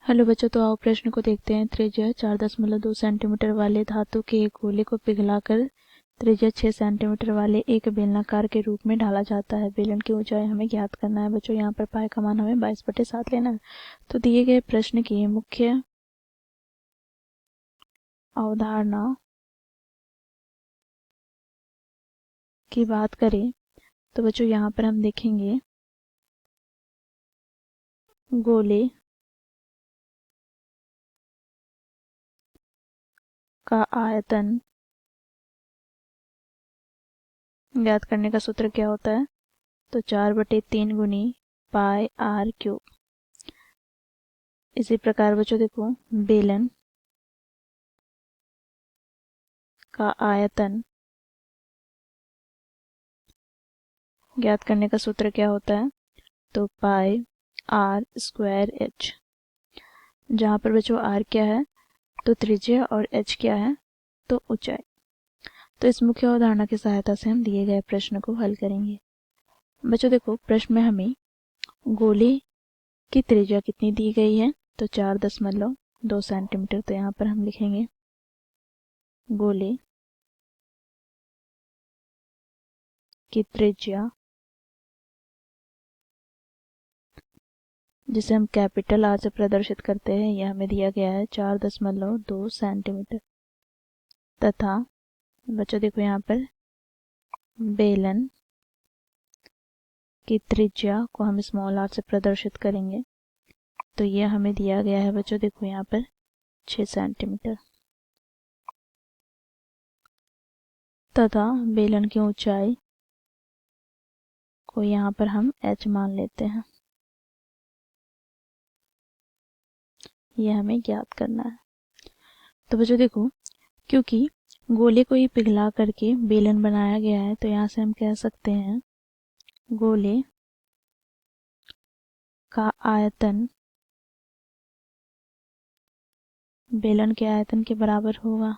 Hello बच्चों, तो आओ प्रश्न को देखते हैं। त्रिज्या 4.2 सेंटीमीटर वाले धातु के एक गोले को पिघलाकर त्रिज्या 6 सेंटीमीटर वाले एक बेलनाकार के रूप में ढाला जाता है। बेलन की ऊंचाई हमें ज्ञात करना है। बच्चों यहाँ पर पाई का मान हमें 22/7 लेना है। तो दिए गए प्रश्न की मुख्य अवधारणा की बात करें तो बच्चों यहाँ पर हम देखेंगे गोले का आयतन ज्ञात करने का सूत्र क्या होता है? तो 4/3 गुनी पाई आर क्यूब। इसी प्रकार बच्चों देखो, बेलन का आयतन ज्ञात करने का सूत्र क्या होता है? तो पाई आर स्क्वायर एच। जहाँ पर बच्चों आर क्या है? तो त्रिज्या, और एच क्या है? तो ऊंचाई। तो इस मुख्य अवधारणा की सहायता से हम दिए गए प्रश्न को हल करेंगे। बच्चों देखो, प्रश्न में हमें गोले की त्रिज्या कितनी दी गई है? तो 4.2 सेंटीमीटर। तो यहाँ पर हम लिखेंगे गोले की त्रिज्या, जिसे हम कैपिटल आर से प्रदर्शित करते हैं, यह हमें दिया गया है 4.2 सेंटीमीटर। तथा बच्चों देखो, यहाँ पर बेलन की त्रिज्या को हम स्मॉल आर से प्रदर्शित करेंगे, तो यह हमें दिया गया है बच्चों देखो यहाँ पर 6 सेंटीमीटर। तथा बेलन की ऊंचाई को यहाँ पर हम h मान लेते हैं। यह हमें ज्ञात करना है। तो बच्चों देखो, क्योंकि गोले को ही पिघला करके बेलन बनाया गया है, तो यहाँ से हम कह सकते हैं गोले का आयतन बेलन के आयतन के बराबर होगा।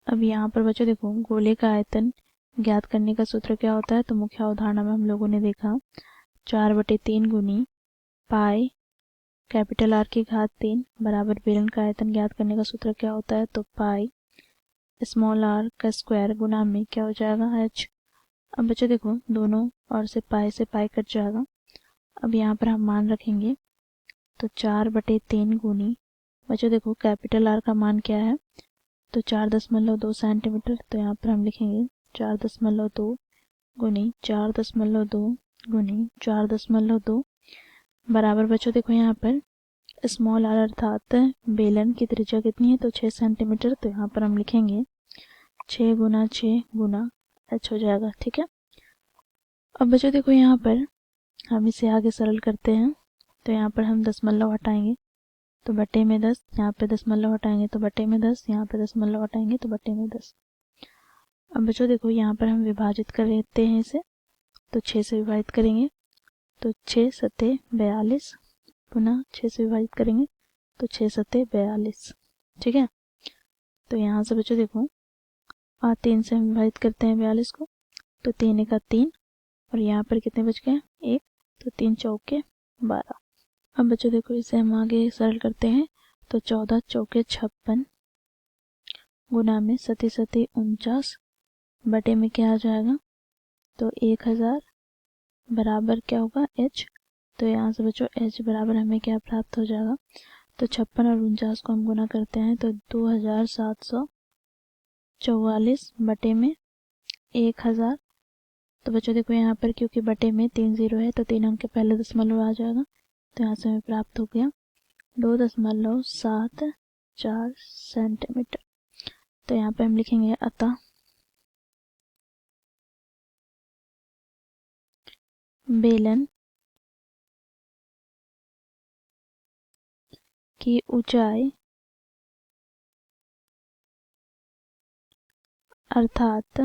अब यहाँ पर बच्चों देखो, गोले का आयतन ज्ञात करने का सूत्र क्या होता है? तो मुख्य अवधारणा में हम लोगों ने देखा 4/3 गुनी पाई कैपिटल आर की घात 3 बराबर बेलन का आयतन ज्ञात करने का सूत्र क्या होता है? तो पाई स्मॉल आर का स्क्वायर गुना में क्या हो जाएगा? h। अब बच्चों देखो, दोनों और से पाई कट जाएगा। अब यहाँ पर हम मान रखेंगे, तो 4/3 गुनी बच्चों देखो, कैपिटल आर का मान क्या है? तो 4.2 सेंटीमीटर। तो यहाँ पर हम लिखेंगे 4.2 गुनी 4.2 गुनी 4.2 बराबर बच्चों देखो, यहाँ पर स्मॉल आर अर्थात बेलन की त्रिज्या कितनी है? तो 6 सेंटीमीटर। तो यहाँ पर हम लिखेंगे 6 गुना 6 गुना h हो जाएगा। ठीक है। अब बच्चों देखो, यहाँ पर हम इसे आगे सरल करते हैं। तो यहाँ पर हम दशमलव हटाएंगे तो बटे में 10, यहाँ पे दशमलव हटाएंगे तो बटे में 10, यहाँ पे दशमलव हटाएंगे तो बटे में 10। अब बच्चों देखो, यहाँ पर हम विभाजित कर लेते हैं इसे। तो 6 से विभाजित करेंगे तो 6 सत्ते 42, पुनः 6 से विभाजित करेंगे तो 6 सत्ते 42। ठीक है। तो यहाँ से बच्चों देखो, 3 से हम विभाजित करते हैं 42 को, तो 3 का 3, और यहाँ पर कितने बच गए? 1। तो 3 चौके 12। अब बच्चों देखो, इसे हम आगे सरल करते हैं। तो 14 चौके 56 गुना में 37 49 बटे में क्या आ जाएगा? तो 1000 बराबर क्या होगा? h। तो यहाँ से बच्चों h बराबर हमें क्या प्राप्त हो जाएगा? तो 56 और 49 को हम गुना करते हैं तो 2744 बटे में 1000। तो बच्चों देखो, यहाँ पर क्योंकि बटे में 3 0 है, तो 3 अंक के पहले दशमलव आ जाएगा। तो यहाँ से हमें प्राप्त हो गया 2.74 सेंटीमीटर। तो यहाँ पे हम लिखेंगे अतः बेलन की ऊंचाई अर्थात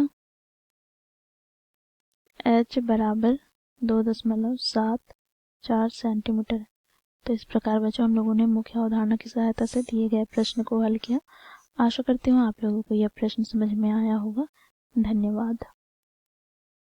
h बराबर 2.74 सेंटीमीटर। तो इस प्रकार बच्चों, हम लोगों ने मुख्य अवधारणा की सहायता से दिए गए प्रश्न को हल किया। आशा करती हूँ आप लोगों को यह प्रश्न समझ में आया होगा। धन्यवाद।